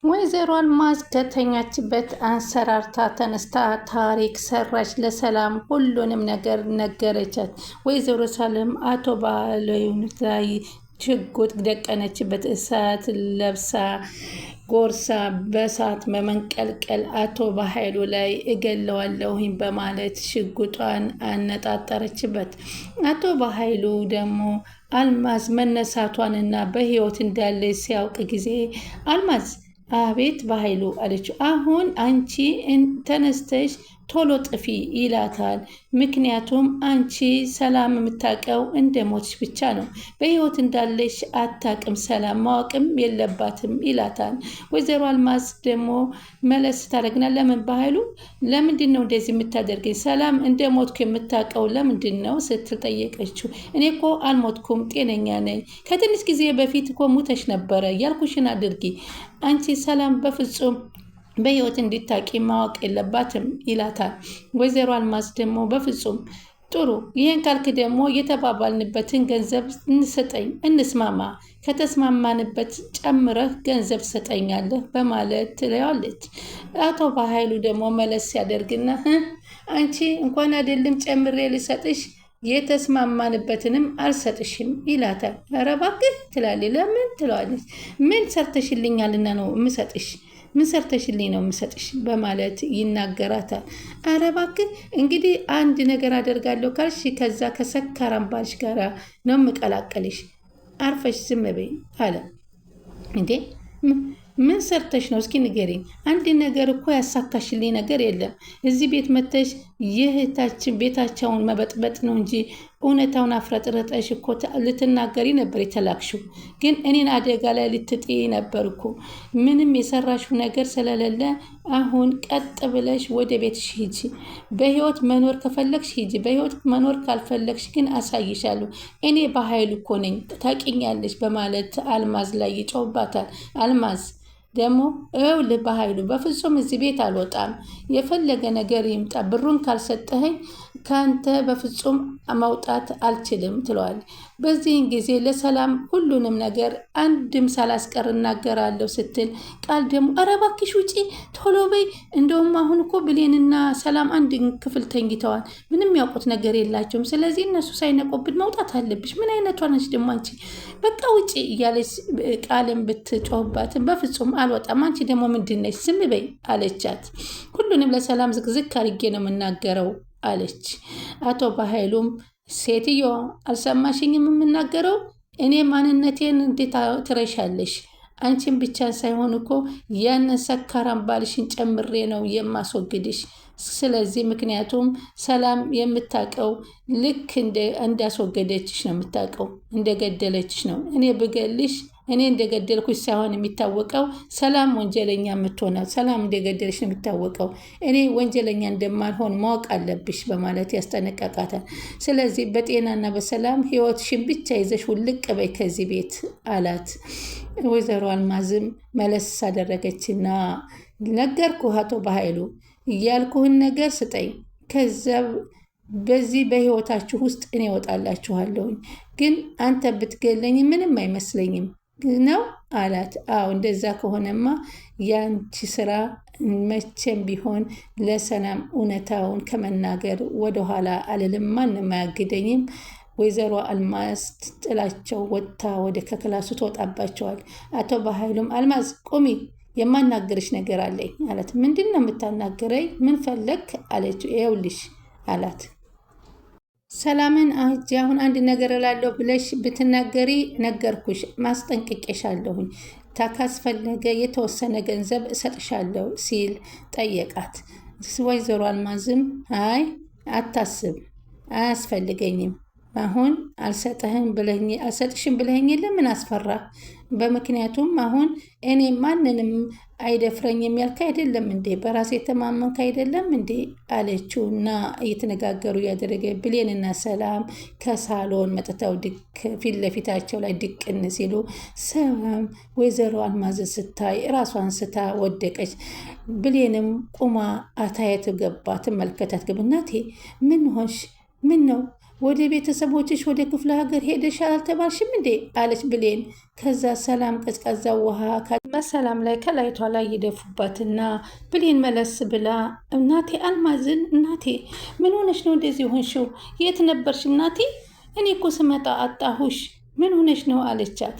ወይዘሮ አልማዝ ከተኛችበት አንሰራርታ ተነስታ ታሪክ ሰራች። ለሰላም ሁሉንም ነገር ነገረቻት። ወይዘሮ ሰላም አቶ ባህሉን ላይ ሽጉጥ ደቀነችበት። እሳት ለብሳ ጎርሳ በእሳት በመንቀልቀል አቶ በኃይሉ ላይ እገለዋለሁኝ በማለት ሽጉጧን አነጣጠረችበት። አቶ በኃይሉ ደግሞ አልማዝ መነሳቷንና በህይወት እንዳለች ሲያውቅ ጊዜ አልማዝ አቤት በኃይሉ አለችው። አሁን አንቺ ተነስተሽ ቶሎ ጥፊ ይላታል። ምክንያቱም አንቺ ሰላም የምታውቀው እንደ ሞትሽ ብቻ ነው፣ በህይወት እንዳለሽ አታቅም፣ ሰላም ማወቅም የለባትም ይላታል። ወይዘሮ አልማዝ ደግሞ መለስ ታደርግና ለምን በኃይሉ ለምንድን ነው እንደዚህ የምታደርገኝ? ሰላም እንደ ሞትኩ የምታውቀው ለምንድን ነው ስትል ጠየቀችው። እኔ እኮ አልሞትኩም፣ ጤነኛ ነኝ። ከትንሽ ጊዜ በፊት እኮ ሙተሽ ነበረ፣ ያልኩሽን አድርጊ። አንቺ ሰላም በፍጹም በህይወት እንዲታቂ ማወቅ የለባትም ይላታል። ወይዘሮ አልማዝ ደግሞ በፍጹም ጥሩ፣ ይህን ካልክ ደግሞ የተባባልንበትን ገንዘብ እንሰጠኝ፣ እንስማማ፣ ከተስማማንበት ጨምረህ ገንዘብ ሰጠኛለህ በማለት ትለዋለች። አቶ በኃይሉ ደግሞ መለስ ያደርግና አንቺ እንኳን አይደለም ጨምሬ ልሰጥሽ የተስማማንበትንም አልሰጥሽም ይላታል። ኧረ እባክህ ትላለች። ለምን ትለዋለች። ምን ሰርተሽልኛልና ነው የምሰጥሽ? ምን ሰርተሽልኝ ነው የምሰጥሽ? በማለት ይናገራታል። ኧረ እባክህ እንግዲህ አንድ ነገር አደርጋለሁ ካልሽ ከዛ ከሰካራም ባልሽ ጋራ ነው የምቀላቀልሽ፣ አርፈሽ ዝም በይ አለ። እንዴ ምን ሰርተሽ ነው? እስኪ ንገሪኝ። አንድ ነገር እኮ ያሳካሽልኝ ነገር የለም። እዚህ ቤት መተሽ የእህታችን ቤታቸውን መበጥበጥ ነው እንጂ እውነታውን አፍረጥረጠሽ እኮ ልትናገሪ ነበር የተላክሽው። ግን እኔን አደጋ ላይ ልትጥይ ነበር እኮ። ምንም የሰራሽው ነገር ስለሌለ አሁን ቀጥ ብለሽ ወደ ቤትሽ ሂጂ። በህይወት መኖር ከፈለግሽ ሂጂ፣ በህይወት መኖር ካልፈለግሽ ግን አሳይሻለሁ። እኔ በኃይሉ እኮ ነኝ፣ ታውቂኛለሽ በማለት አልማዝ ላይ ይጮህባታል። አልማዝ ደግሞ እውል በኃይሉ በፍጹም እዚህ ቤት አልወጣም፣ የፈለገ ነገር ይምጣ፣ ብሩን ካልሰጠኸኝ ከአንተ በፍጹም መውጣት አልችልም ትለዋል። በዚህን ጊዜ ለሰላም ሁሉንም ነገር አንድም ሳላስቀር እናገራለሁ ስትል ቃል ደግሞ ኧረ እባክሽ ውጪ ቶሎ በይ፣ እንደውም አሁን እኮ ብሌንና ሰላም አንድ ክፍል ተኝተዋል፣ ምንም ያውቁት ነገር የላቸውም፣ ስለዚህ እነሱ ሳይነቁብን መውጣት አለብሽ። ምን አይነቷ ነች ደግሞ አንቺ? በቃ ውጪ እያለች ቃልን ብትጮህባትን በፍጹም አልወጣም፣ አንቺ ደግሞ ምንድን ነች? ዝም በይ አለቻት። ሁሉንም ለሰላም ዝግዝግ አድርጌ ነው የምናገረው አለች። አቶ በኃይሉም ሴትዮ አልሰማሽኝም የምናገረው? እኔ ማንነቴን እንዴት ትረሻለሽ? አንቺን ብቻ ሳይሆን እኮ ያንን ሰካራም ባልሽን ጨምሬ ነው የማስወግድሽ። ስለዚህ ምክንያቱም ሰላም የምታውቀው ልክ እንዳስወገደችሽ ነው የምታውቀው፣ እንደገደለችሽ ነው። እኔ ብገልሽ እኔ እንደገደልኩሽ ሳይሆን የሚታወቀው ሰላም ወንጀለኛ የምትሆናል፣ ሰላም እንደገደልሽ ነው የሚታወቀው። እኔ ወንጀለኛ እንደማልሆን ማወቅ አለብሽ በማለት ያስጠነቀቃታል። ስለዚህ በጤናና በሰላም ህይወትሽን ብቻ ይዘሽ ውልቅ በይ ከዚህ ቤት አላት። ወይዘሮ አልማዝም መለስ አደረገችና ነገርኩህ አቶ በኃይሉ፣ ያልኩህን ነገር ስጠኝ፣ ከዛ በዚህ በህይወታችሁ ውስጥ እኔ እወጣላችኋለሁኝ። ግን አንተ ብትገለኝ ምንም አይመስለኝም ነው አላት። አዎ እንደዛ ከሆነማ ያንቺ ስራ መቼም ቢሆን ለሰላም እውነታውን ከመናገር ወደኋላ አልልም፣ ማንም አያግደኝም። ወይዘሮ አልማዝ ጥላቸው ወጥታ ወደ ከክላሱ ትወጣባቸዋል። አቶ በኃይሉም አልማዝ ቁሚ፣ የማናገርሽ ነገር አለኝ አላት። ምንድን ነው የምታናገረኝ? ምን ፈለግ አለችው። ይኸውልሽ አላት። ሰላምን አሁን አንድ ነገር እላለሁ ብለሽ ብትናገሪ ነገርኩሽ፣ ማስጠንቀቄሻለሁኝ፣ ካስፈለገ የተወሰነ ገንዘብ እሰጥሻለሁ ሲል ጠየቃት። ወይዘሮ አልማዝም አይ አታስብ፣ አያስፈልገኝም፣ አሁን አልሰጥሽም ብለኸኝ የለ ምን አስፈራ? በምክንያቱም አሁን እኔ ማንንም አይደፍረኝም ያልክ አይደለም እንዴ? በራሴ የተማመንክ አይደለም እንዴ? አለችው እና እየተነጋገሩ ያደረገ ብሌንና ሰላም ከሳሎን መጥተው ፊት ለፊታቸው ላይ ድቅን ሲሉ ሰላም ወይዘሮ አልማዝ ስታይ ራሷን ስታ ወደቀች። ብሌንም ቁማ አታየት ገባ ትመልከታት። እናቴ ምን ሆንሽ? ምን ነው ወደ ቤተሰቦችሽ ወደ ክፍለ ሀገር ሄደሻል አልተባልሽም እንዴ አለች ብሌን። ከዛ ሰላም ቀዝቃዛ ውሃ በሰላም ላይ ከላይቷ ላይ ይደፉባትና ብሌን መለስ ብላ እናቴ አልማዝን እናቴ ምን ሆነሽ ነው እንደዚህ ሆንሽው? የት ነበርሽ እናቴ? እኔ እኮ ስመጣ አጣሁሽ። ምን ሆነሽ ነው አለቻት።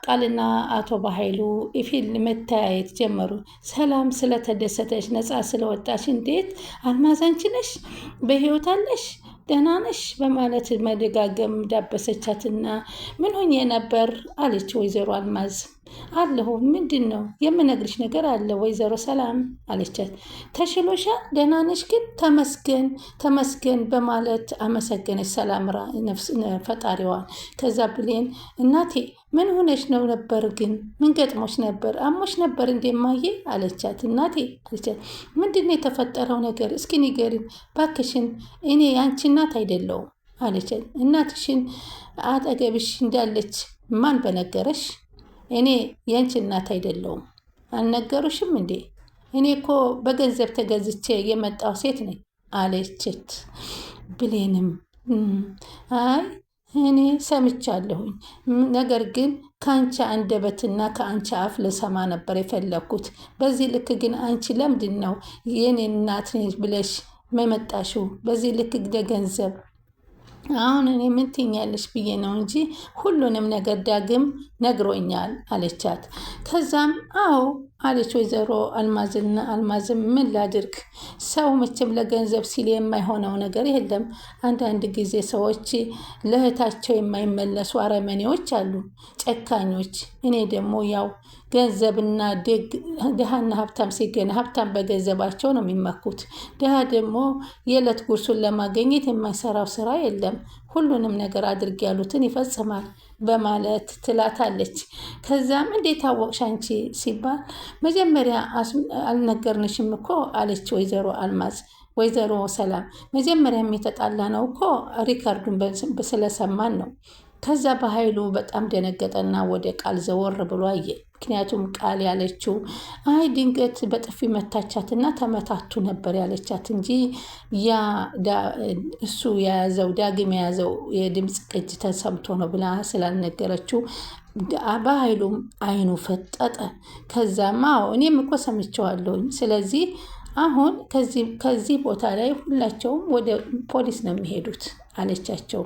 ቃልና አቶ በኃይሉ ፊልም መተያየት ጀመሩ። ሰላም ስለተደሰተች ነፃ ስለወጣች እንዴት አልማዝ አንቺ ነሽ? በህይወት አለሽ? ደህና ነሽ? በማለት መደጋገም ዳበሰቻትና ምን ሆኜ ነበር አለች ወይዘሮ አልማዝ። አለሁ። ምንድን ነው? የምነግርሽ ነገር አለ ወይዘሮ ሰላም አለቻት። ተሽሎሻል? ደህና ነሽ ግን? ተመስገን ተመስገን በማለት አመሰገነች ሰላም ፈጣሪዋን። ከዛ ብሌን እናቴ ምን ሆነሽ ነው ነበር ግን? ምን ገጥሞች ነበር? አሞሽ ነበር እንደማየ አለቻት። እናቴ አለቻት። ምንድን ነው የተፈጠረው ነገር? እስኪ ንገሪኝ ባክሽን፣ እኔ ያንቺ እናት አይደለሁም አለቻት። እናትሽን አጠገብሽ እንዳለች ማን በነገረሽ? እኔ ያንቺ እናት አይደለሁም አልነገሩሽም እንዴ? እኔ እኮ በገንዘብ ተገዝቼ የመጣው ሴት ነኝ አለችት። ብሌንም አይ እኔ ሰምቻለሁኝ፣ ነገር ግን ከአንቺ አንደበትና ከአንቺ አፍ ልሰማ ነበር የፈለግኩት። በዚህ ልክ ግን አንቺ ለምንድን ነው የኔ እናት ብለሽ መመጣሽው? በዚህ ልክ ለገንዘብ አሁን እኔ ምን ትኛለሽ ብዬ ነው እንጂ ሁሉንም ነገር ዳግም ነግሮኛል አለቻት። ከዛም አዎ አለች ወይዘሮ አልማዝም ምን ላድርግ፣ ሰው መቼም ለገንዘብ ሲል የማይሆነው ነገር የለም። አንዳንድ ጊዜ ሰዎች ለእህታቸው የማይመለሱ አረመኔዎች አሉ፣ ጨካኞች። እኔ ደግሞ ያው ገንዘብና ድሃና ሀብታም ሲገኝ ሀብታም በገንዘባቸው ነው የሚመኩት። ድሃ ደግሞ የዕለት ጉርሱን ለማገኘት የማይሰራው ስራ የለም። ሁሉንም ነገር አድርግ ያሉትን ይፈጽማል በማለት ትላታለች። ከዛም እንዴት አወቅሽ አንቺ ሲባል መጀመሪያ አልነገርንሽም እኮ አለች ወይዘሮ አልማዝ። ወይዘሮ ሰላም መጀመሪያም የተጣላ ነው እኮ ሪካርዱን ስለሰማን ነው። ከዛ በኃይሉ በጣም ደነገጠና ወደ ቃል ዘወር ብሎ አየ። ምክንያቱም ቃል ያለችው አይ ድንገት በጥፊ መታቻትና ተመታቱ ነበር ያለቻት እንጂ ያ እሱ የያዘው ዳግም የያዘው የድምፅ ቅጅ ተሰምቶ ነው ብላ ስላልነገረችው በኃይሉም አይኑ ፈጠጠ። ከዛማ እኔም እኮ ሰምቼዋለሁኝ፣ ስለዚህ አሁን ከዚህ ቦታ ላይ ሁላቸውም ወደ ፖሊስ ነው የሚሄዱት አለቻቸው።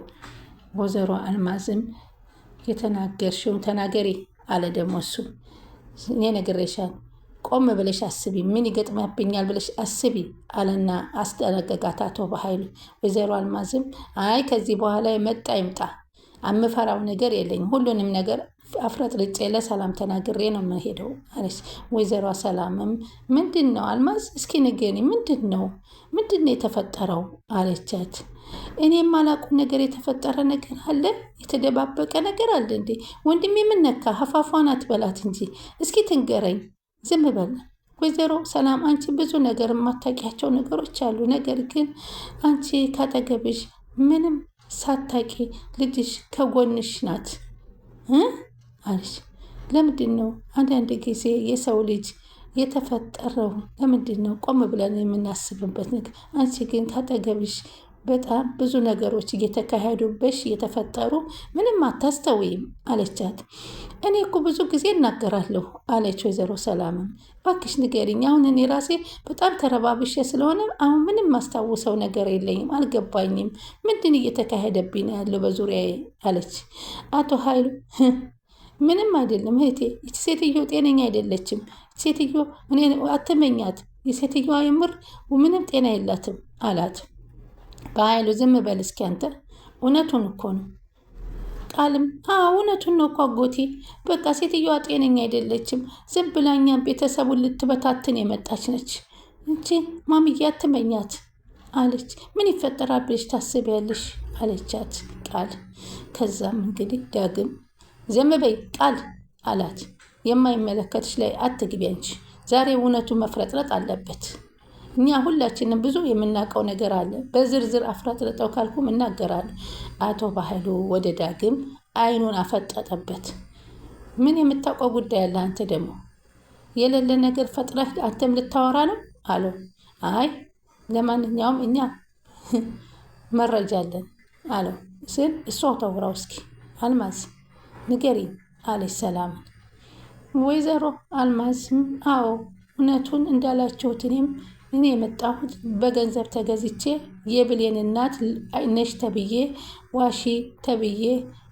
ወይዘሮ አልማዝም የተናገርሽውን ተናገሪ አለ። ደግሞ እሱ እኔ ነግሬሻል፣ ቆም ብለሽ አስቢ፣ ምን ይገጥማብኛል ብለሽ አስቢ አለና አስጠነቀቃት አቶ በኃይሉ። ወይዘሮ አልማዝም አይ ከዚህ በኋላ የመጣ ይምጣ፣ አምፈራው ነገር የለኝም፣ ሁሉንም ነገር አፍረጥርጬ ለሰላም ተናግሬ ነው የምሄደው አለች። ወይዘሮ ሰላምም ምንድን ነው አልማዝ እስኪ ንገሪኝ፣ ምንድን ነው የተፈጠረው አለቻት። እኔ የማላውቁ ነገር የተፈጠረ ነገር አለ? የተደባበቀ ነገር አለ እንዴ? ወንድሜ ምን ነካ? ሀፋፏን አትበላት እንጂ እስኪ ትንገረኝ። ዝም በል ወይዘሮ ሰላም፣ አንቺ ብዙ ነገር የማታውቂያቸው ነገሮች አሉ። ነገር ግን አንቺ ካጠገብሽ ምንም ሳታቂ ልጅሽ ከጎንሽ ናት አለች። ለምንድን ነው አንዳንድ ጊዜ የሰው ልጅ የተፈጠረው ለምንድን ነው ቆም ብለን የምናስብበት ነገር? አንቺ ግን ካጠገብሽ በጣም ብዙ ነገሮች እየተካሄዱበሽ እየተፈጠሩ ምንም አታስተውይም አለቻት። እኔ እኮ ብዙ ጊዜ እናገራለሁ አለች ወይዘሮ ሰላምም። እባክሽ ንገሪኝ፣ አሁን እኔ ራሴ በጣም ተረባብሼ ስለሆነ አሁን ምንም ማስታውሰው ነገር የለኝም፣ አልገባኝም። ምንድን እየተካሄደብኝ ነው ያለው በዙሪያዬ አለች። አቶ ኃይሉ ምንም አይደለም እህቴ፣ ይቺ ሴትዮ ጤነኛ አይደለችም። ሴትዮ እኔ አትመኛት፣ የሴትዮዋ የምር ምንም ጤና የላትም አላት። በኃይሉ ዝም በል እስኪ አንተ፣ እውነቱን እኮ ነው። ቃልም እውነቱን ነው እኮ አጎቴ፣ በቃ ሴትዮዋ ጤነኛ አይደለችም፣ ዝም ብላኛም ቤተሰቡን ልትበታትን የመጣች ነች እንጂ ማምዬ አትመኛት አለች። ምን ይፈጠራል ብለሽ ታስቢያለሽ አለቻት ቃል። ከዛም እንግዲህ ዳግም ዝም በይ ቃል አላት። የማይመለከትሽ ላይ አትግቢ አንቺ፣ ዛሬ እውነቱ መፍረጥረጥ አለበት። እኛ ሁላችንም ብዙ የምናውቀው ነገር አለ፣ በዝርዝር አፍረጥርጠው ካልኩም እናገራለሁ። አቶ በኃይሉ ወደ ዳግም አይኑን አፈጠጠበት። ምን የምታውቀው ጉዳይ አለ አንተ ደግሞ የሌለ ነገር ፈጥረህ አንተም ልታወራ ነው አለው። አይ ለማንኛውም እኛ መረጃ አለን አለው ስል እሷው ታውራው እስኪ አልማዝ ንገሪኝ አለች ሰላም። ወይዘሮ አልማዝም አዎ እውነቱን እንዳላችሁት እኔ የመጣሁት በገንዘብ ተገዝቼ የብሌን እናት ነሽ ተብዬ ዋሺ ተብዬ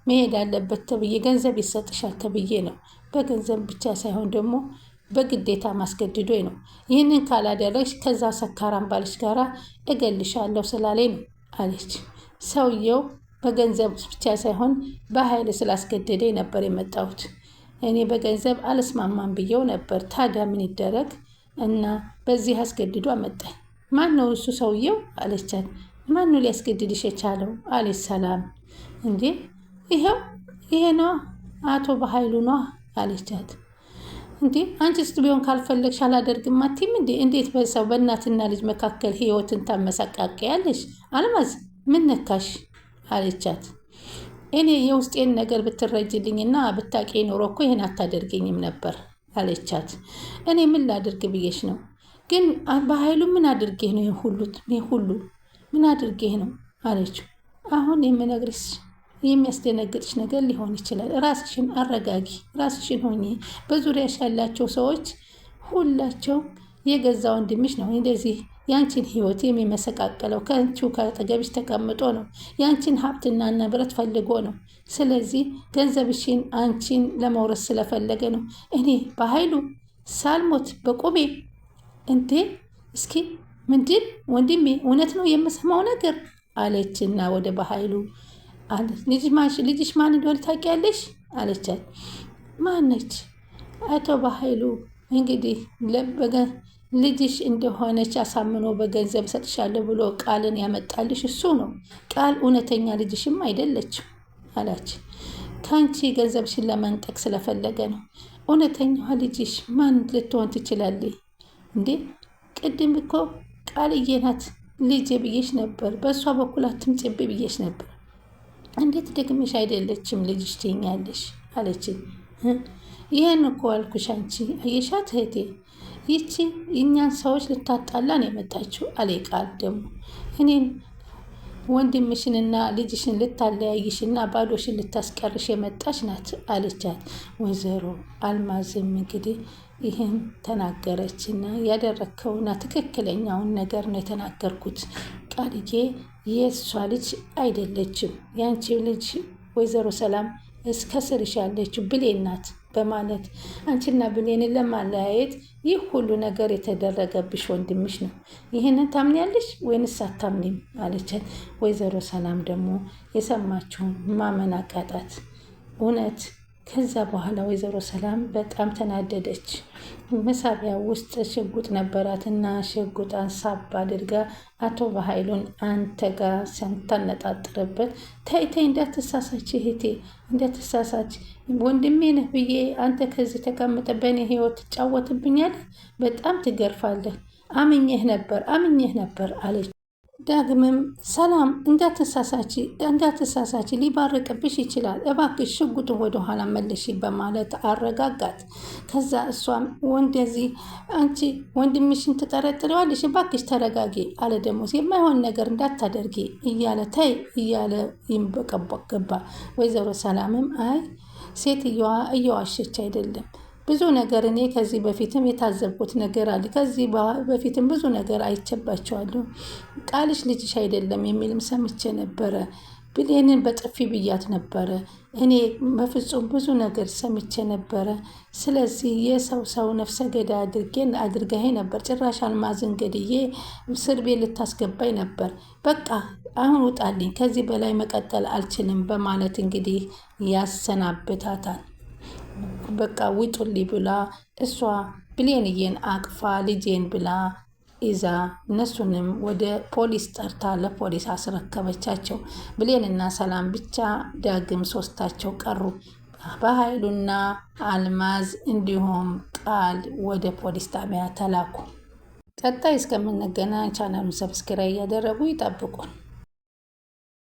መሄድ አለበት ተብዬ ገንዘብ ይሰጥሻል ተብዬ ነው። በገንዘብ ብቻ ሳይሆን ደግሞ በግዴታ ማስገድዶኝ ነው። ይህንን ካላደረግሽ ከዛ ሰካራም ባልሽ ጋራ እገልሻለሁ ስላለኝ ነው አለች። ሰውየው በገንዘብ ብቻ ሳይሆን በኃይል ስላስገደደኝ ነበር የመጣሁት። እኔ በገንዘብ አልስማማም ብዬው ነበር። ታዲያ ምን ይደረግ እና በዚህ አስገድዶ አመጣኝ። ማን ነው እሱ ሰውየው አለቻት። ማን ነው ሊያስገድድሽ የቻለው አለች ሰላም። እንዴ ይሄ ነው አቶ በኃይሉ ነው አለቻት። እንዴ አንቺስ ቢሆን ካልፈለግሽ አላደርግም አትይም እንዴ? እንዴት በሰው በእናትና ልጅ መካከል ህይወትን ታመሰቃቀያለሽ? አልማዝ ምን ነካሽ አለቻት። እኔ የውስጤን ነገር ብትረጅልኝና ብታቂ ኖሮ እኮ ይህን አታደርገኝም ነበር አለቻት። እኔ ምን ላድርግ ብዬሽ ነው? ግን በኃይሉ ምን አድርጌህ ነው? ይህ ሁሉ ምን አድርጌህ ነው አለችው። አሁን የምነግርሽ የሚያስደነግጥሽ ነገር ሊሆን ይችላል። ራስሽን አረጋጊ፣ ራስሽን ሆኚ። በዙሪያሽ ያላቸው ሰዎች ሁላቸው የገዛ ወንድምሽ ነው እንደዚህ ያንቺን ህይወት የሚመሰቃቀለው። ከአንቺው ከአጠገብሽ ተቀምጦ ነው። ያንቺን ሀብትና ንብረት ፈልጎ ነው። ስለዚህ ገንዘብሽን አንቺን ለመውረስ ስለፈለገ ነው። እኔ በኃይሉ ሳልሞት በቁሜ እንዴ! እስኪ ምንድን ወንድሜ እውነት ነው የምሰማው ነገር አለችና ወደ በኃይሉ ልጅሽ ማን እንደሆነ ታውቂያለሽ አለቻት። ማነች? አቶ በኃይሉ እንግዲህ ልጅሽ እንደሆነች አሳምኖ በገንዘብ ሰጥሻለሁ ብሎ ቃልን ያመጣልሽ እሱ ነው። ቃል እውነተኛ ልጅሽም አይደለችም አላች። ከአንቺ ገንዘብሽን ለመንጠቅ ስለፈለገ ነው። እውነተኛዋ ልጅሽ ማን ልትሆን ትችላለች እንዴ? ቅድም እኮ ቃልዬ ናት ልጄ ብዬሽ ነበር። በእሷ በኩል አትምጭብ ብዬሽ ነበር። እንዴት ደግመሽ አይደለችም ልጅሽ ትይኛለሽ አለችኝ። ይህን እኮ አልኩሽ። አንቺ አየሻት እህቴ፣ ይቺ እኛን ሰዎች ልታጣላን የመጣችው አለ ቃል። ደግሞ እኔን ወንድምሽንና ልጅሽን ልታለያይሽና ባዶሽን ልታስቀርሽ የመጣች ናት አለቻት። ወይዘሮ አልማዝም እንግዲህ ይህን ተናገረችና ያደረግከውና ትክክለኛውን ነገር ነው የተናገርኩት። ቃልዬ የእሷ ልጅ አይደለችም፣ ያንቺ ልጅ ወይዘሮ ሰላም እስከ ስርሽ ያለችው ብሌን ናት በማለት አንቺና ብሌንን ለማለያየት ይህ ሁሉ ነገር የተደረገብሽ ወንድምሽ ነው። ይህንን ታምኒያለሽ ወይንስ አታምኒም አለቻት። ወይዘሮ ሰላም ደግሞ የሰማችውን ማመን አቃጣት። እውነት ከዛ በኋላ ወይዘሮ ሰላም በጣም ተናደደች። መሳቢያ ውስጥ ሽጉጥ ነበራትና ሽጉጣን ሳብ አድርጋ አቶ በኃይሉን አንተ ጋር ስታነጣጥርበት ተይ እንዳትሳሳች እህቴ፣ እንዳትሳሳች ወንድሜ ነህ ብዬ አንተ ከዚህ ተቀምጠ በእኔ ህይወት ትጫወትብኛለህ፣ በጣም ትገርፋለህ። አምኜህ ነበር አለች። ዳግምም ሰላም እንዳትሳሳች ሊባርቅብሽ ይችላል፣ እባክሽ ሽጉጡን ወደኋላ መልሺ በማለት አረጋጋት። ከዛ እሷም ወንደዚህ አንቺ ወንድምሽን ትጠረጥሪዋለሽ፣ እባክሽ ተረጋጊ አለ። ደግሞ የማይሆን ነገር እንዳታደርጊ እያለ ተይ እያለ ይንበቀበቅ ገባ። ወይዘሮ ሰላምም አይ ሴትዮዋ እየዋሸች አይደለም፣ ብዙ ነገር እኔ ከዚህ በፊትም የታዘብኩት ነገር አለ። ከዚህ በፊትም ብዙ ነገር አይቼባቸዋለሁ። ቃልሽ ልጅሽ አይደለም የሚልም ሰምቼ ነበረ። ብሌንን በጥፊ ብያት ነበረ። እኔ በፍጹም ብዙ ነገር ሰምቼ ነበረ። ስለዚህ የሰው ነፍሰ ገዳይ አድርጋኝ ነበር። ጭራሽ አልማዝን ገድዬ እስር ቤት ልታስገባኝ ነበር። በቃ አሁን ውጣልኝ፣ ከዚህ በላይ መቀጠል አልችልም በማለት እንግዲህ ያሰናብታታል። በቃ ውጡልኝ ብላ እሷ ብሌንዬን አቅፋ ልጄን ብላ ይዛ እነሱንም ወደ ፖሊስ ጠርታ ለፖሊስ አስረከበቻቸው። ብሌንና ሰላም ብቻ ዳግም ሶስታቸው ቀሩ። በኃይሉና አልማዝ እንዲሁም ቃል ወደ ፖሊስ ጣቢያ ተላኩ። ቀጣይ እስከምንገናኝ ቻናሉን ሰብስክራይብ እያደረጉ ይጠብቁን።